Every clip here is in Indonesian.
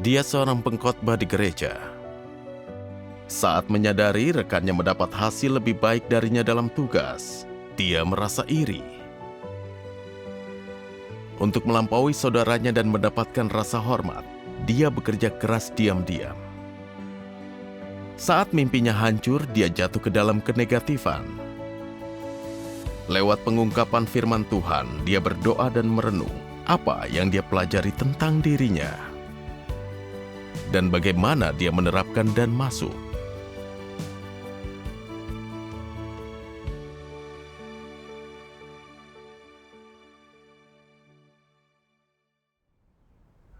Dia seorang pengkhotbah di gereja. Saat menyadari rekannya mendapat hasil lebih baik darinya dalam tugas, dia merasa iri. Untuk melampaui saudaranya dan mendapatkan rasa hormat, dia bekerja keras diam-diam. Saat mimpinya hancur, dia jatuh ke dalam kenegatifan. Lewat pengungkapan firman Tuhan, dia berdoa dan merenung apa yang dia pelajari tentang dirinya dan bagaimana dia menerapkan dan masuk.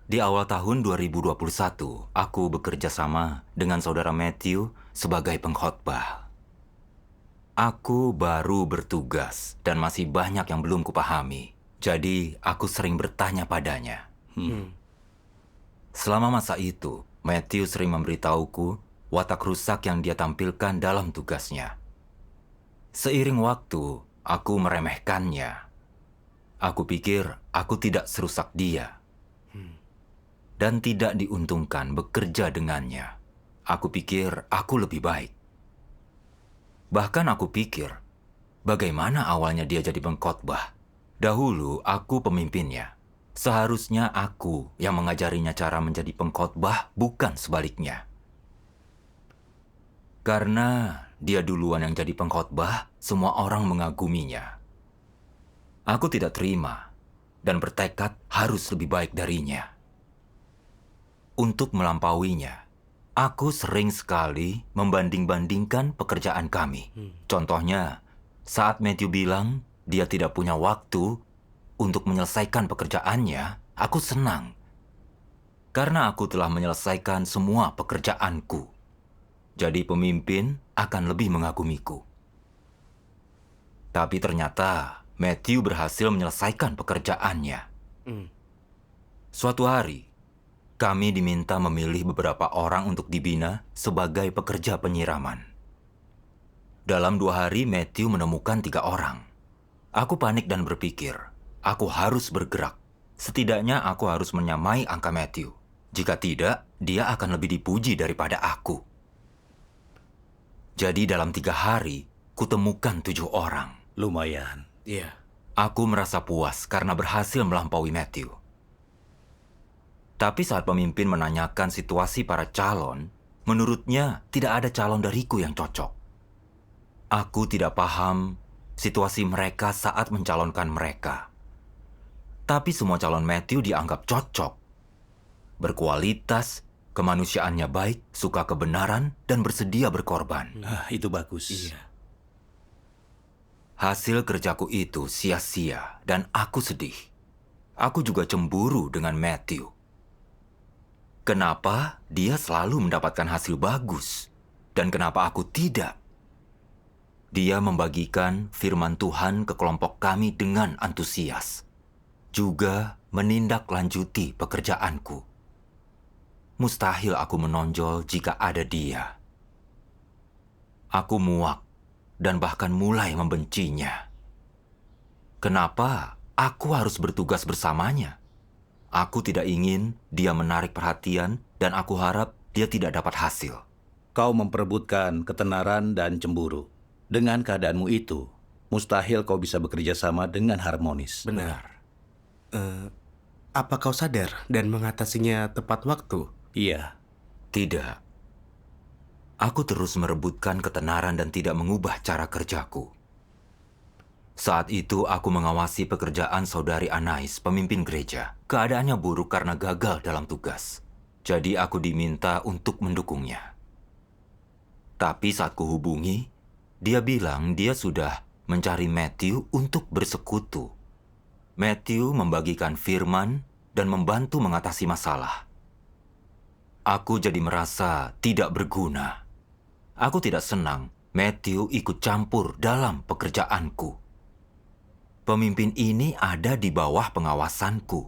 Di awal tahun 2021, aku bekerja sama dengan saudara Matthew sebagai pengkhotbah. Aku baru bertugas dan masih banyak yang belum kupahami. Jadi, aku sering bertanya padanya. Selama masa itu, Matthew sering memberitahuku watak rusak yang dia tampilkan dalam tugasnya. Seiring waktu, aku meremehkannya. Aku pikir aku tidak serusak dia. Dan tidak diuntungkan bekerja dengannya. Aku pikir aku lebih baik. Bahkan aku pikir, bagaimana awalnya dia jadi pengkhotbah? Dahulu aku pemimpinnya. Seharusnya aku yang mengajarinya cara menjadi pengkhotbah, bukan sebaliknya. Karena dia duluan yang jadi pengkhotbah, semua orang mengaguminya. Aku tidak terima dan bertekad harus lebih baik darinya. Untuk melampauinya, aku sering sekali membanding-bandingkan pekerjaan kami. Contohnya, saat Matthew bilang dia tidak punya waktu untuk menyelesaikan pekerjaannya, aku senang. Karena aku telah menyelesaikan semua pekerjaanku. Jadi pemimpin akan lebih mengagumiku. Tapi ternyata Matthew berhasil menyelesaikan pekerjaannya. Suatu hari, kami diminta memilih beberapa orang untuk dibina sebagai pekerja penyiraman. Dalam 2 hari, Matthew menemukan 3 orang. Aku panik dan berpikir, aku harus bergerak. Setidaknya aku harus menyamai angka Matthew. Jika tidak, dia akan lebih dipuji daripada aku. Jadi dalam 3 hari, kutemukan 7 orang. Lumayan. Iya. Aku merasa puas karena berhasil melampaui Matthew. Tapi saat pemimpin menanyakan situasi para calon, menurutnya tidak ada calon dariku yang cocok. Aku tidak paham situasi mereka saat mencalonkan mereka. Tapi semua calon Matthew dianggap cocok. Berkualitas, kemanusiaannya baik, suka kebenaran, dan bersedia berkorban. Itu bagus. Iya. Hasil kerjaku itu sia-sia dan aku sedih. Aku juga cemburu dengan Matthew. Kenapa dia selalu mendapatkan hasil bagus dan kenapa aku tidak? Dia membagikan firman Tuhan ke kelompok kami dengan antusias. Juga menindaklanjuti pekerjaanku. Mustahil aku menonjol jika ada dia. Aku muak dan bahkan mulai membencinya. Kenapa aku harus bertugas bersamanya? Aku tidak ingin dia menarik perhatian dan aku harap dia tidak dapat hasil. Kau memperebutkan ketenaran dan cemburu. Dengan keadaanmu itu, mustahil kau bisa bekerja sama dengan harmonis. Benar. Apa kau sadar dan mengatasinya tepat waktu? Iya. Tidak. Aku terus merebutkan ketenaran dan tidak mengubah cara kerjaku. Saat itu aku mengawasi pekerjaan saudari Anais, pemimpin gereja. Keadaannya buruk karena gagal dalam tugas. Jadi aku diminta untuk mendukungnya. Tapi saat kuhubungi, dia bilang dia sudah mencari Matthew untuk bersekutu. Matthew membagikan firman dan membantu mengatasi masalah. Aku jadi merasa tidak berguna. Aku tidak senang Matthew ikut campur dalam pekerjaanku. Pemimpin ini ada di bawah pengawasanku.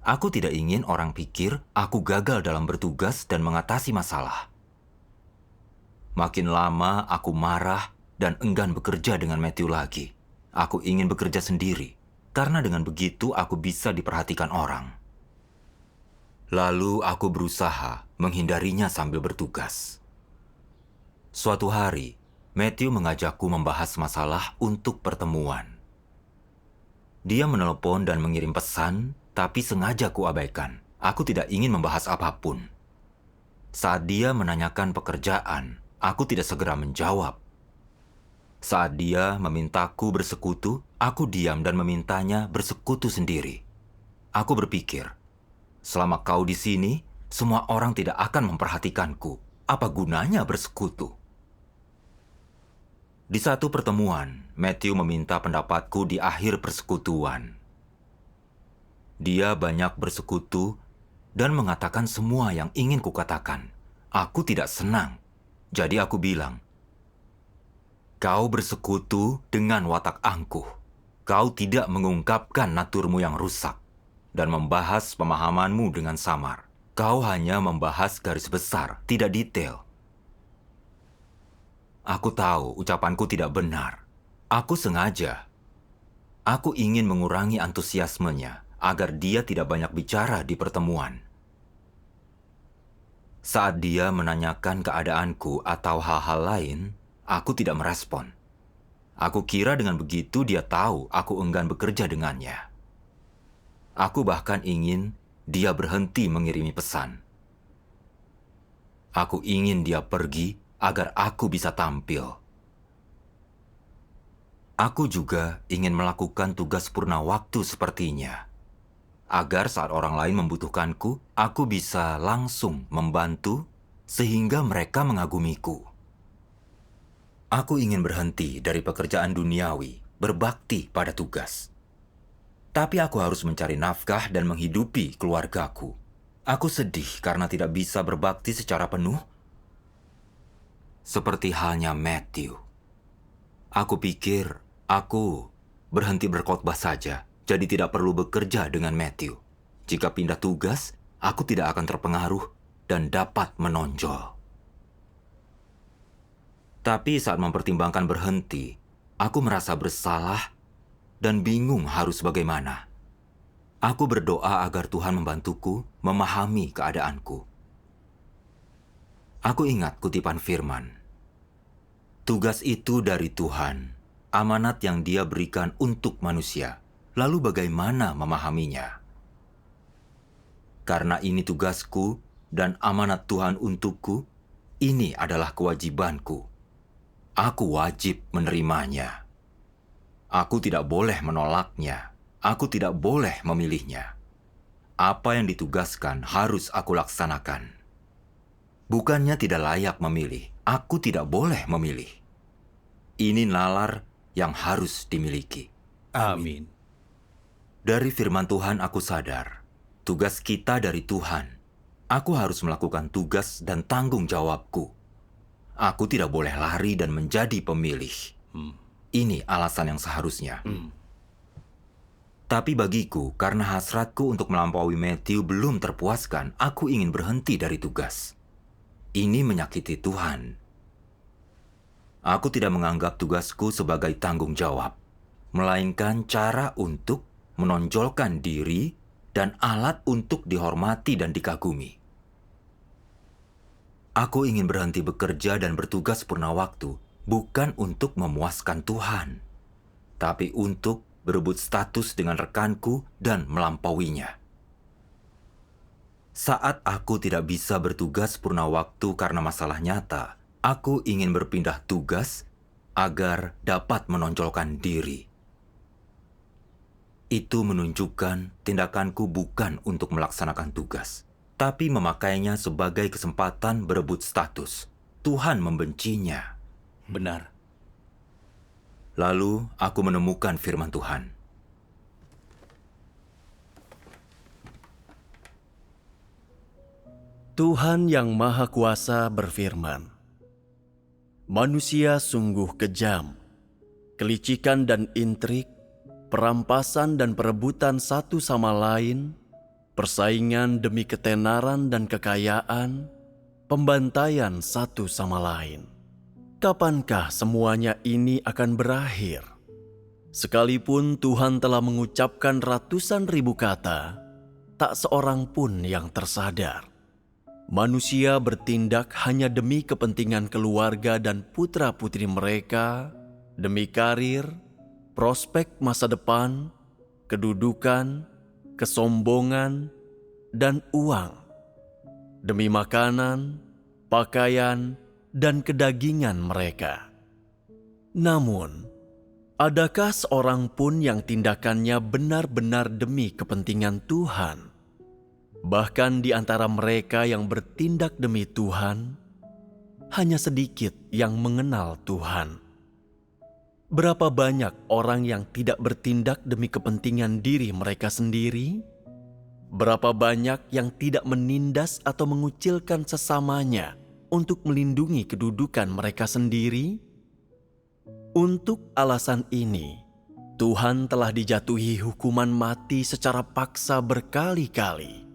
Aku tidak ingin orang pikir aku gagal dalam bertugas dan mengatasi masalah. Makin lama aku marah dan enggan bekerja dengan Matthew lagi. Aku ingin bekerja sendiri, karena dengan begitu aku bisa diperhatikan orang. Lalu aku berusaha menghindarinya sambil bertugas. Suatu hari, Matthew mengajakku membahas masalah untuk pertemuan. Dia menelepon dan mengirim pesan, tapi sengaja kuabaikan. Aku tidak ingin membahas apapun. Saat dia menanyakan pekerjaan, aku tidak segera menjawab. Saat dia memintaku bersekutu, aku diam dan memintanya bersekutu sendiri. Aku berpikir, selama kau di sini, semua orang tidak akan memperhatikanku. Apa gunanya bersekutu? Di satu pertemuan, Matthew meminta pendapatku di akhir persekutuan. Dia banyak bersekutu dan mengatakan semua yang ingin kukatakan. Aku tidak senang. Jadi aku bilang, kau bersekutu dengan watak angkuh. Kau tidak mengungkapkan naturmu yang rusak dan membahas pemahamanmu dengan samar. Kau hanya membahas garis besar, tidak detail. Aku tahu ucapanku tidak benar. Aku sengaja. Aku ingin mengurangi antusiasmenya agar dia tidak banyak bicara di pertemuan. Saat dia menanyakan keadaanku atau hal-hal lain, aku tidak merespon. Aku kira dengan begitu dia tahu aku enggan bekerja dengannya. Aku bahkan ingin dia berhenti mengirimi pesan. Aku ingin dia pergi agar aku bisa tampil. Aku juga ingin melakukan tugas purna waktu sepertinya, agar saat orang lain membutuhkanku, aku bisa langsung membantu sehingga mereka mengagumiku. Aku ingin berhenti dari pekerjaan duniawi, berbakti pada tugas. Tapi aku harus mencari nafkah dan menghidupi keluargaku. Aku sedih karena tidak bisa berbakti secara penuh. Seperti halnya Matthew. Aku pikir aku berhenti berkhotbah saja, jadi tidak perlu bekerja dengan Matthew. Jika pindah tugas, aku tidak akan terpengaruh dan dapat menonjol. Tapi saat mempertimbangkan berhenti, aku merasa bersalah dan bingung harus bagaimana. Aku berdoa agar Tuhan membantuku memahami keadaanku. Aku ingat kutipan firman. Tugas itu dari Tuhan, amanat yang Dia berikan untuk manusia. Lalu bagaimana memahaminya? Karena ini tugasku dan amanat Tuhan untukku, ini adalah kewajibanku. Aku wajib menerimanya. Aku tidak boleh menolaknya. Aku tidak boleh memilihnya. Apa yang ditugaskan harus aku laksanakan. Bukannya tidak layak memilih, aku tidak boleh memilih. Ini nalar yang harus dimiliki. Amin. Dari firman Tuhan aku sadar, tugas kita dari Tuhan. Aku harus melakukan tugas dan tanggung jawabku. Aku tidak boleh lari dan menjadi pemilih. Ini alasan yang seharusnya. Tapi bagiku, karena hasratku untuk melampaui Matthew belum terpuaskan, aku ingin berhenti dari tugas. Ini menyakiti Tuhan. Aku tidak menganggap tugasku sebagai tanggung jawab, melainkan cara untuk menonjolkan diri dan alat untuk dihormati dan dikagumi. Aku ingin berhenti bekerja dan bertugas purna waktu, bukan untuk memuaskan Tuhan, tapi untuk berebut status dengan rekanku dan melampauinya. Saat aku tidak bisa bertugas purna waktu karena masalah nyata, aku ingin berpindah tugas agar dapat menonjolkan diri. Itu menunjukkan tindakanku bukan untuk melaksanakan tugas, tapi memakainya sebagai kesempatan berebut status. Tuhan membencinya. Benar. Lalu aku menemukan firman Tuhan. Tuhan yang Maha Kuasa berfirman, manusia sungguh kejam, kelicikan dan intrik, perampasan dan perebutan satu sama lain, persaingan demi ketenaran dan kekayaan, pembantaian satu sama lain. Kapankah semuanya ini akan berakhir? Sekalipun Tuhan telah mengucapkan ratusan ribu kata, tak seorang pun yang tersadar. Manusia bertindak hanya demi kepentingan keluarga dan putra-putri mereka, demi karir, prospek masa depan, kedudukan, kesombongan, dan uang, demi makanan, pakaian, dan kedagingan mereka. Namun, adakah seorang pun yang tindakannya benar-benar demi kepentingan Tuhan? Bahkan di antara mereka yang bertindak demi Tuhan, hanya sedikit yang mengenal Tuhan. Berapa banyak orang yang tidak bertindak demi kepentingan diri mereka sendiri? Berapa banyak yang tidak menindas atau mengucilkan sesamanya untuk melindungi kedudukan mereka sendiri? Untuk alasan ini, Tuhan telah dijatuhi hukuman mati secara paksa berkali-kali.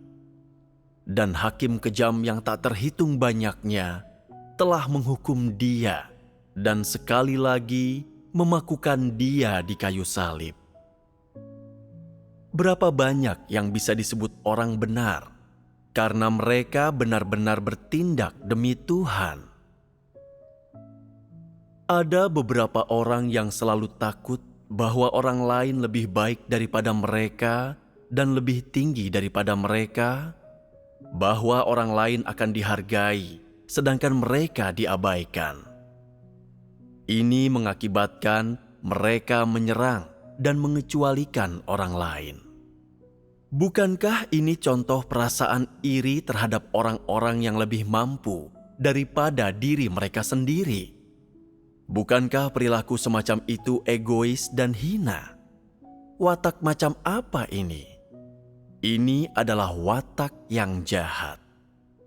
Dan hakim kejam yang tak terhitung banyaknya telah menghukum dia dan sekali lagi memakukan dia di kayu salib. Berapa banyak yang bisa disebut orang benar karena mereka benar-benar bertindak demi Tuhan? Ada beberapa orang yang selalu takut bahwa orang lain lebih baik daripada mereka dan lebih tinggi daripada mereka, bahwa orang lain akan dihargai, sedangkan mereka diabaikan. Ini mengakibatkan mereka menyerang dan mengecualikan orang lain. Bukankah ini contoh perasaan iri terhadap orang-orang yang lebih mampu daripada diri mereka sendiri? Bukankah perilaku semacam itu egois dan hina? Watak macam apa ini? Ini adalah watak yang jahat.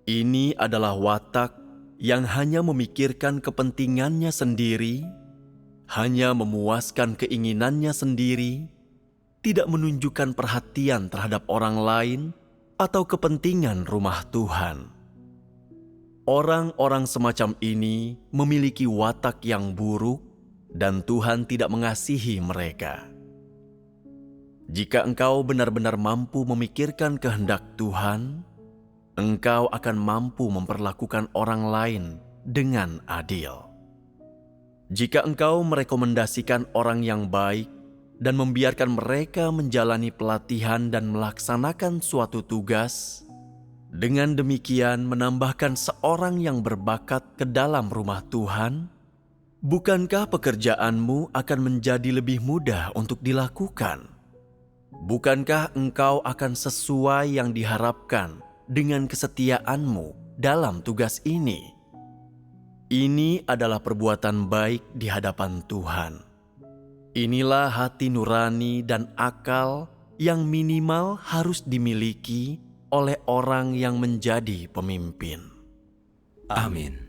Ini adalah watak yang hanya memikirkan kepentingannya sendiri, hanya memuaskan keinginannya sendiri, tidak menunjukkan perhatian terhadap orang lain atau kepentingan rumah Tuhan. Orang-orang semacam ini memiliki watak yang buruk dan Tuhan tidak mengasihi mereka. Jika engkau benar-benar mampu memikirkan kehendak Tuhan, engkau akan mampu memperlakukan orang lain dengan adil. Jika engkau merekomendasikan orang yang baik dan membiarkan mereka menjalani pelatihan dan melaksanakan suatu tugas, dengan demikian menambahkan seorang yang berbakat ke dalam rumah Tuhan, bukankah pekerjaanmu akan menjadi lebih mudah untuk dilakukan? Bukankah engkau akan sesuai yang diharapkan dengan kesetiaanmu dalam tugas ini? Ini adalah perbuatan baik di hadapan Tuhan. Inilah hati nurani dan akal yang minimal harus dimiliki oleh orang yang menjadi pemimpin. Amin.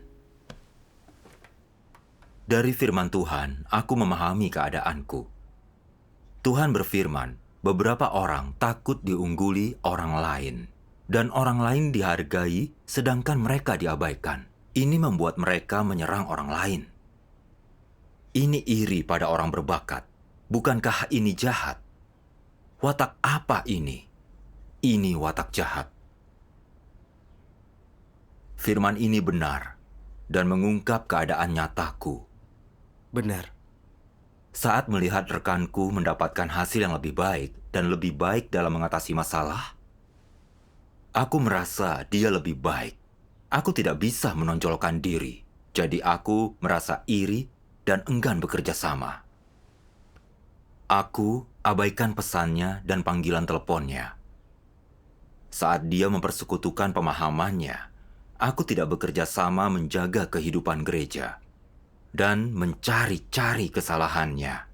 Dari firman Tuhan, aku memahami keadaanku. Tuhan berfirman, beberapa orang takut diungguli orang lain, dan orang lain dihargai sedangkan mereka diabaikan. Ini membuat mereka menyerang orang lain. Ini iri pada orang berbakat. Bukankah ini jahat? Watak apa ini? Ini watak jahat. Firman ini benar dan mengungkap keadaan nyataku. Benar. Saat melihat rekanku mendapatkan hasil yang lebih baik dan lebih baik dalam mengatasi masalah, aku merasa dia lebih baik. Aku tidak bisa menonjolkan diri, jadi aku merasa iri dan enggan bekerja sama. Aku abaikan pesannya dan panggilan teleponnya. Saat dia mempersekutukan pemahamannya, aku tidak bekerja sama menjaga kehidupan gereja dan mencari-cari kesalahannya.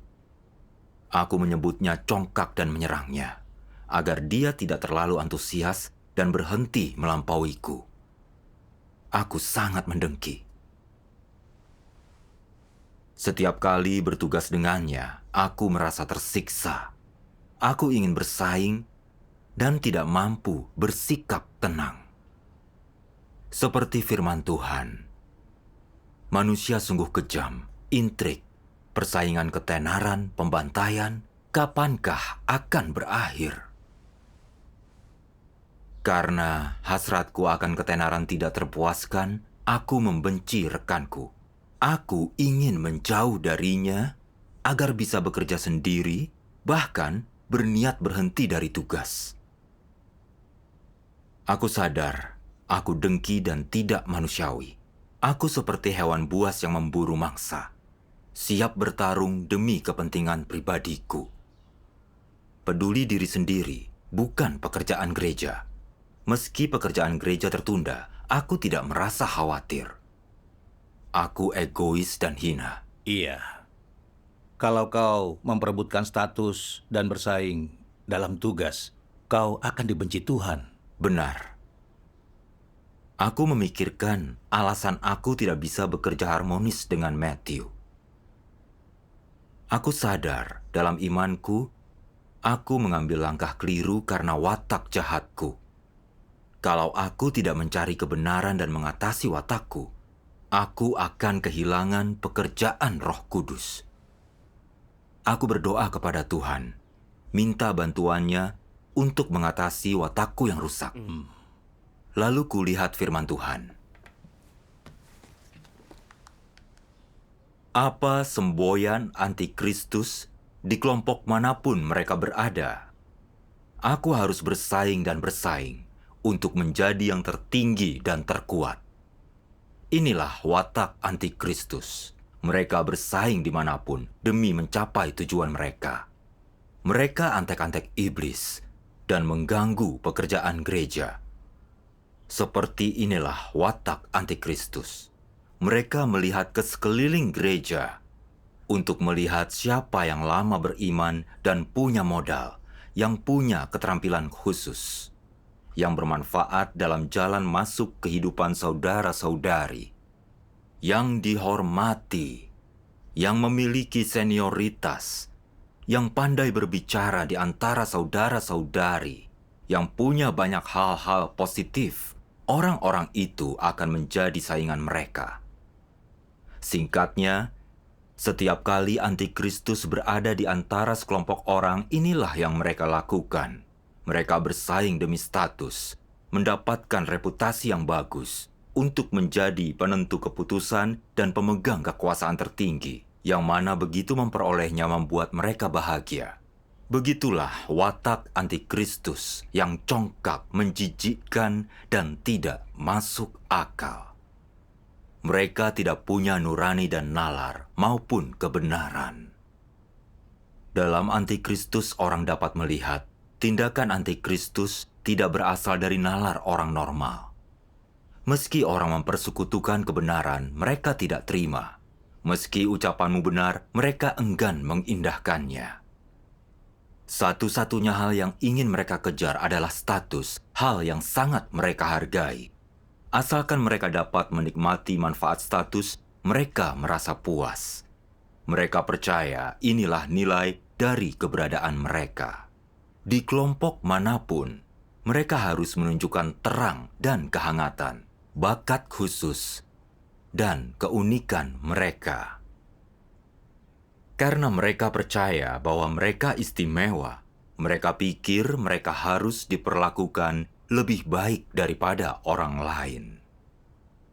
Aku menyebutnya congkak dan menyerangnya, agar dia tidak terlalu antusias dan berhenti melampauiku. Aku sangat mendengki. Setiap kali bertugas dengannya, aku merasa tersiksa. Aku ingin bersaing dan tidak mampu bersikap tenang. Seperti firman Tuhan, manusia sungguh kejam, intrik, persaingan ketenaran, pembantaian, kapankah akan berakhir? Karena hasratku akan ketenaran tidak terpuaskan, aku membenci rekanku. Aku ingin menjauh darinya agar bisa bekerja sendiri, bahkan berniat berhenti dari tugas. Aku sadar, aku dengki dan tidak manusiawi. Aku seperti hewan buas yang memburu mangsa, siap bertarung demi kepentingan pribadiku. Peduli diri sendiri, bukan pekerjaan gereja. Meski pekerjaan gereja tertunda, aku tidak merasa khawatir. Aku egois dan hina. Iya. Kalau kau memperebutkan status dan bersaing dalam tugas, kau akan dibenci Tuhan. Benar. Aku memikirkan alasan aku tidak bisa bekerja harmonis dengan Matthew. Aku sadar dalam imanku, aku mengambil langkah keliru karena watak jahatku. Kalau aku tidak mencari kebenaran dan mengatasi watakku, aku akan kehilangan pekerjaan Roh Kudus. Aku berdoa kepada Tuhan, minta bantuannya untuk mengatasi watakku yang rusak. Lalu kulihat firman Tuhan. Apa semboyan antikristus di kelompok manapun mereka berada? Aku harus bersaing dan bersaing untuk menjadi yang tertinggi dan terkuat. Inilah watak antikristus. Mereka bersaing dimanapun demi mencapai tujuan mereka. Mereka antek-antek iblis dan mengganggu pekerjaan gereja. Seperti inilah watak antikristus. Mereka melihat ke sekeliling gereja untuk melihat siapa yang lama beriman dan punya modal, yang punya keterampilan khusus, yang bermanfaat dalam jalan masuk kehidupan saudara-saudari, yang dihormati, yang memiliki senioritas, yang pandai berbicara di antara saudara-saudari, yang punya banyak hal-hal positif. Orang-orang itu akan menjadi saingan mereka. Singkatnya, setiap kali antikristus berada di antara sekelompok orang, inilah yang mereka lakukan. Mereka bersaing demi status, mendapatkan reputasi yang bagus, untuk menjadi penentu keputusan dan pemegang kekuasaan tertinggi, yang mana begitu memperolehnya membuat mereka bahagia. Begitulah watak antikristus yang congkak, menjijikkan, dan tidak masuk akal. Mereka tidak punya nurani dan nalar maupun kebenaran. Dalam antikristus orang dapat melihat tindakan antikristus tidak berasal dari nalar orang normal. Meski orang mempersekutukan kebenaran, mereka tidak terima. Meski ucapanmu benar, mereka enggan mengindahkannya. Satu-satunya hal yang ingin mereka kejar adalah status, hal yang sangat mereka hargai. Asalkan mereka dapat menikmati manfaat status, mereka merasa puas. Mereka percaya inilah nilai dari keberadaan mereka. Di kelompok manapun, mereka harus menunjukkan terang dan kehangatan, bakat khusus, dan keunikan mereka. Karena mereka percaya bahwa mereka istimewa, mereka pikir mereka harus diperlakukan lebih baik daripada orang lain.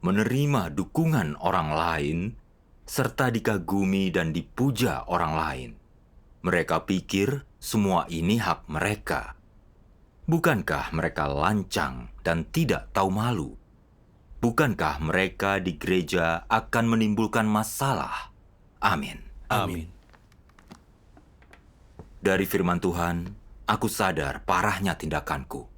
Menerima dukungan orang lain, serta dikagumi dan dipuja orang lain. Mereka pikir semua ini hak mereka. Bukankah mereka lancang dan tidak tahu malu? Bukankah mereka di gereja akan menimbulkan masalah? Amin. Amin. Dari firman Tuhan, aku sadar parahnya tindakanku.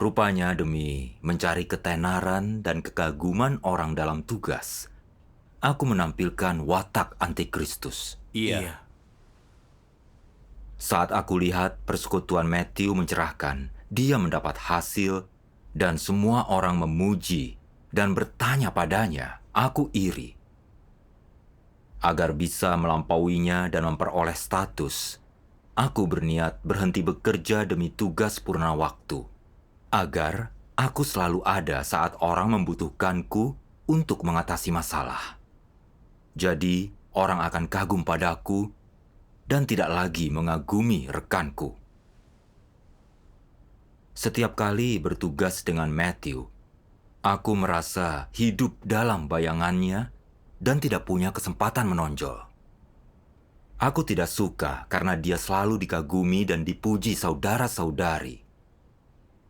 Rupanya demi mencari ketenaran dan kekaguman orang dalam tugas, aku menampilkan watak antikristus. Iya. Saat aku lihat persekutuan Matthew mencerahkan, dia mendapat hasil, dan semua orang memuji dan bertanya padanya, aku iri. Agar bisa melampauinya dan memperoleh status, aku berniat berhenti bekerja demi tugas purna waktu, agar aku selalu ada saat orang membutuhkanku untuk mengatasi masalah. Jadi, orang akan kagum padaku dan tidak lagi mengagumi rekanku. Setiap kali bertugas dengan Matthew, aku merasa hidup dalam bayangannya dan tidak punya kesempatan menonjol. Aku tidak suka karena dia selalu dikagumi dan dipuji saudara-saudari.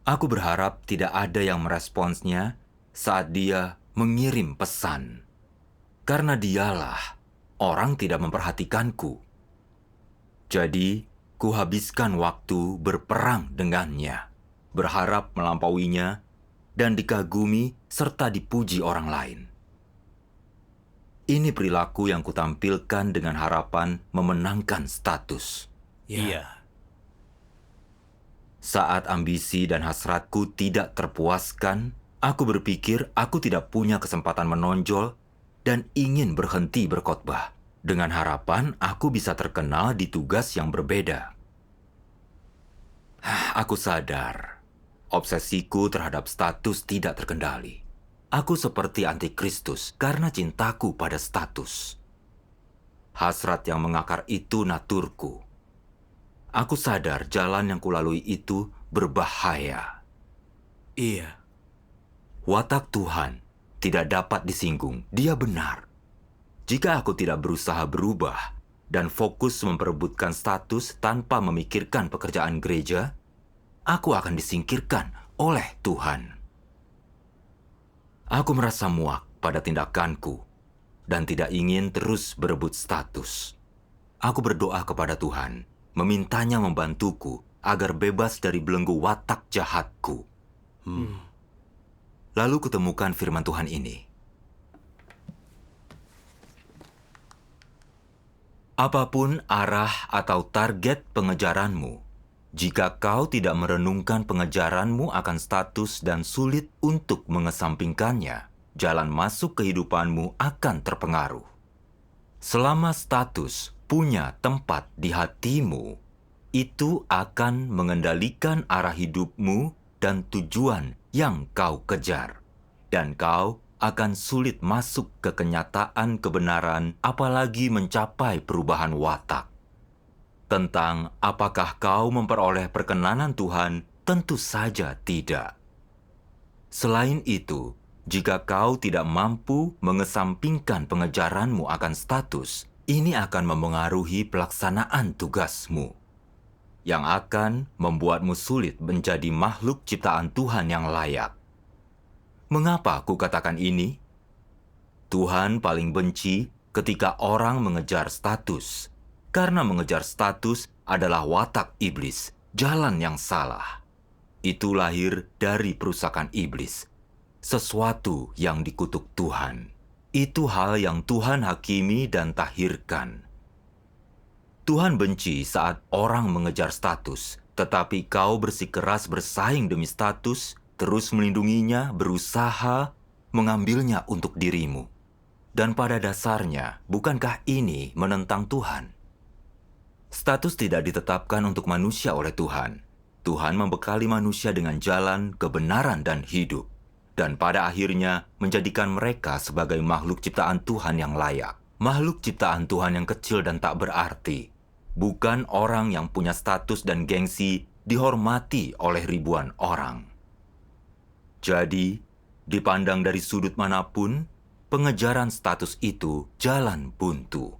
Aku berharap tidak ada yang meresponsnya saat dia mengirim pesan. Karena dialah orang tidak memperhatikanku. Jadi, kuhabiskan waktu berperang dengannya, berharap melampauinya, dan dikagumi serta dipuji orang lain. Ini perilaku yang kutampilkan dengan harapan memenangkan status. Iya. Saat ambisi dan hasratku tidak terpuaskan, aku berpikir aku tidak punya kesempatan menonjol dan ingin berhenti berkhotbah. Dengan harapan aku bisa terkenal di tugas yang berbeda. Aku sadar, obsesiku terhadap status tidak terkendali. Aku seperti antikristus karena cintaku pada status. Hasrat yang mengakar itu naturku. Aku sadar jalan yang kulalui itu berbahaya. Iya. Watak Tuhan tidak dapat disinggung, Dia benar. Jika aku tidak berusaha berubah dan fokus memperebutkan status tanpa memikirkan pekerjaan gereja, aku akan disingkirkan oleh Tuhan. Aku merasa muak pada tindakanku dan tidak ingin terus berebut status. Aku berdoa kepada Tuhan, memintanya membantuku agar bebas dari belenggu watak jahatku. Lalu kutemukan firman Tuhan ini. Apapun arah atau target pengejaranmu, jika kau tidak merenungkan pengejaranmu akan status dan sulit untuk mengesampingkannya, jalan masuk kehidupanmu akan terpengaruh. Selama status punya tempat di hatimu, itu akan mengendalikan arah hidupmu dan tujuan yang kau kejar. Dan kau akan sulit masuk ke kenyataan kebenaran, apalagi mencapai perubahan watak. Tentang apakah kau memperoleh perkenanan Tuhan, tentu saja tidak. Selain itu, jika kau tidak mampu mengesampingkan pengejaranmu akan status, ini akan memengaruhi pelaksanaan tugasmu, yang akan membuatmu sulit menjadi makhluk ciptaan Tuhan yang layak. Mengapa aku katakan ini? Tuhan paling benci ketika orang mengejar status, karena mengejar status adalah watak iblis, jalan yang salah. Itu lahir dari perusakan iblis, sesuatu yang dikutuk Tuhan. Itu hal yang Tuhan hakimi dan tahirkan. Tuhan benci saat orang mengejar status, tetapi kau bersikeras bersaing demi status, terus melindunginya, berusaha mengambilnya untuk dirimu. Dan pada dasarnya, bukankah ini menentang Tuhan? Status tidak ditetapkan untuk manusia oleh Tuhan. Tuhan membekali manusia dengan jalan, kebenaran, dan hidup. Dan pada akhirnya menjadikan mereka sebagai makhluk ciptaan Tuhan yang layak. Makhluk ciptaan Tuhan yang kecil dan tak berarti. Bukan orang yang punya status dan gengsi dihormati oleh ribuan orang. Jadi, dipandang dari sudut manapun, pengejaran status itu jalan buntu.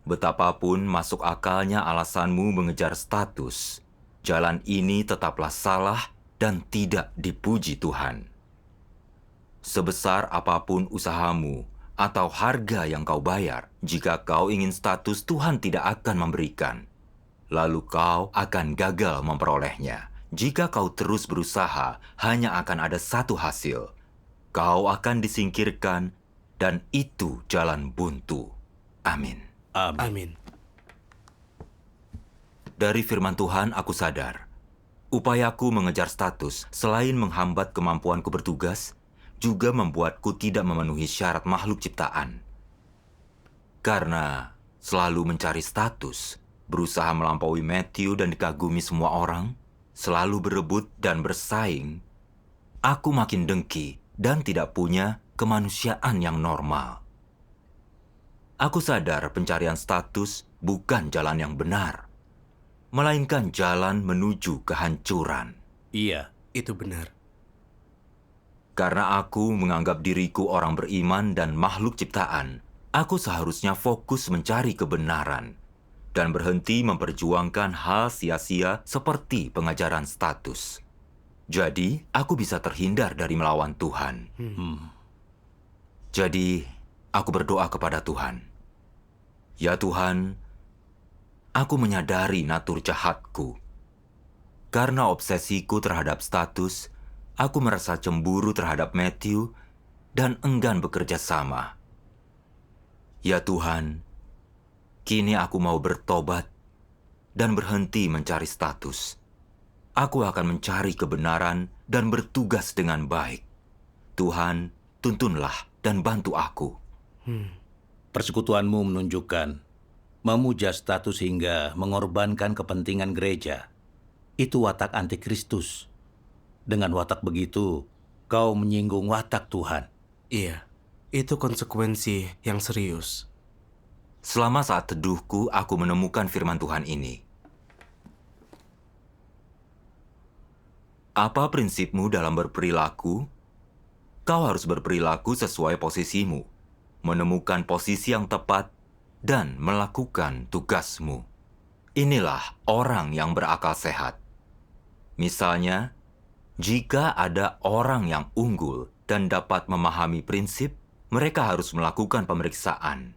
Betapapun masuk akalnya alasanmu mengejar status, jalan ini tetaplah salah dan tidak dipuji Tuhan. Sebesar apapun usahamu atau harga yang kau bayar, jika kau ingin status, Tuhan tidak akan memberikan. Lalu kau akan gagal memperolehnya. Jika kau terus berusaha, hanya akan ada satu hasil. Kau akan disingkirkan, dan itu jalan buntu. Amin. Amin. Dari firman Tuhan aku sadar, upayaku mengejar status selain menghambat kemampuanku bertugas, juga membuatku tidak memenuhi syarat makhluk ciptaan. Karena selalu mencari status, berusaha melampaui Matthew dan dikagumi semua orang, selalu berebut dan bersaing, aku makin dengki dan tidak punya kemanusiaan yang normal. Aku sadar pencarian status bukan jalan yang benar, melainkan jalan menuju kehancuran. Iya, Itu benar. Karena aku menganggap diriku orang beriman dan makhluk ciptaan, aku seharusnya fokus mencari kebenaran dan berhenti memperjuangkan hal sia-sia seperti pengajaran status. Jadi, aku bisa terhindar dari melawan Tuhan. Jadi, aku berdoa kepada Tuhan. Ya Tuhan, aku menyadari natur jahatku. Karena obsesiku terhadap status, aku merasa cemburu terhadap Matthew dan enggan bekerja sama. Ya Tuhan, kini aku mau bertobat dan berhenti mencari status. Aku akan mencari kebenaran dan bertugas dengan baik. Tuhan, tuntunlah dan bantu aku. persekutuanmu menunjukkan memuja status hingga mengorbankan kepentingan gereja. Itu watak antikristus. Dengan watak begitu, kau menyinggung watak Tuhan. Iya, itu konsekuensi yang serius. Selama saat teduhku, aku menemukan firman Tuhan ini. Apa prinsipmu dalam berperilaku? Kau harus berperilaku sesuai posisimu, menemukan posisi yang tepat, dan melakukan tugasmu. Inilah orang yang berakal sehat. Misalnya, jika ada orang yang unggul dan dapat memahami prinsip, mereka harus melakukan pemeriksaan.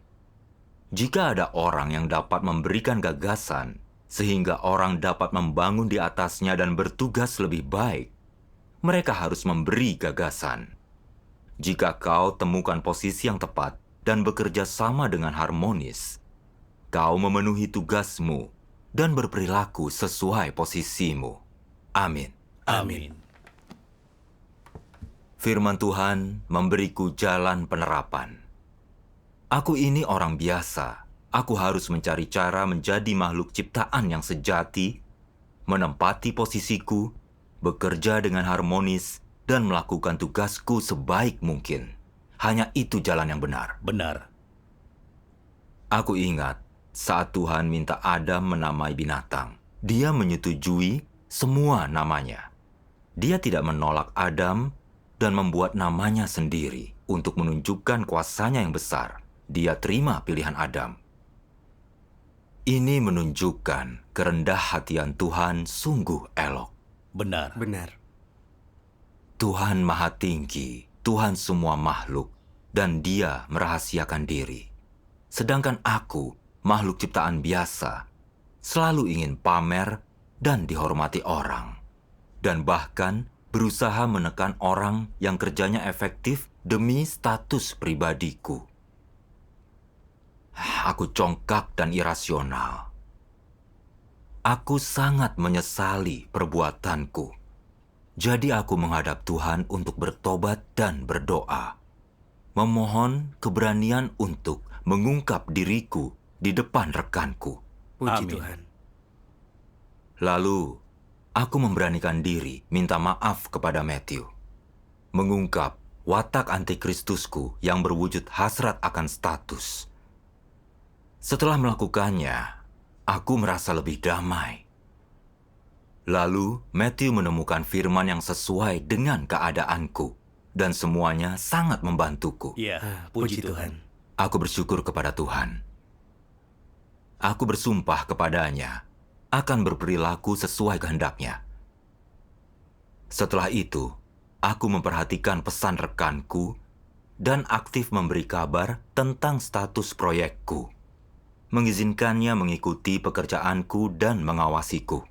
Jika ada orang yang dapat memberikan gagasan, sehingga orang dapat membangun di atasnya dan bertugas lebih baik, mereka harus memberi gagasan. Jika kau temukan posisi yang tepat dan bekerja sama dengan harmonis, kau memenuhi tugasmu dan berperilaku sesuai posisimu. Amin. Amin. Firman Tuhan memberiku jalan penerapan. Aku ini orang biasa. Aku harus mencari cara menjadi makhluk ciptaan yang sejati, menempati posisiku, bekerja dengan harmonis, dan melakukan tugasku sebaik mungkin. Hanya itu jalan yang benar. Benar. Aku ingat saat Tuhan minta Adam menamai binatang. Dia menyetujui semua namanya. Dia tidak menolak Adam dan membuat namanya sendiri untuk menunjukkan kuasanya yang besar. Dia terima pilihan Adam. Ini menunjukkan kerendah hatian Tuhan sungguh elok. Benar. Benar. Tuhan Maha Tinggi, Tuhan semua makhluk, dan Dia merahasiakan diri. Sedangkan aku, makhluk ciptaan biasa, selalu ingin pamer dan dihormati orang. Dan bahkan berusaha menekan orang yang kerjanya efektif demi status pribadiku. Aku congkak dan irasional. Aku sangat menyesali perbuatanku. Jadi aku menghadap Tuhan untuk bertobat dan berdoa. Memohon keberanian untuk mengungkap diriku di depan rekanku. Puji Amin. Tuhan. Lalu, aku memberanikan diri minta maaf kepada Matthew. Mengungkap watak antikristusku yang berwujud hasrat akan status. Setelah melakukannya, aku merasa lebih damai. Lalu, Matthew menemukan firman yang sesuai dengan keadaanku, dan semuanya sangat membantuku. Iya, Puji Tuhan. Aku bersyukur kepada Tuhan. Aku bersumpah kepadanya akan berperilaku sesuai kehendaknya. Setelah itu, aku memperhatikan pesan rekanku dan aktif memberi kabar tentang status proyekku, mengizinkannya mengikuti pekerjaanku dan mengawasiku.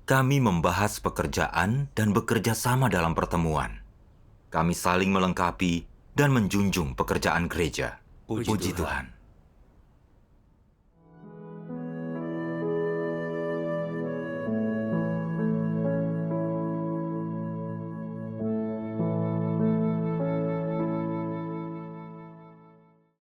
Kami membahas pekerjaan dan bekerja sama dalam pertemuan. Kami saling melengkapi dan menjunjung pekerjaan gereja. Puji Puji Tuhan. Tuhan.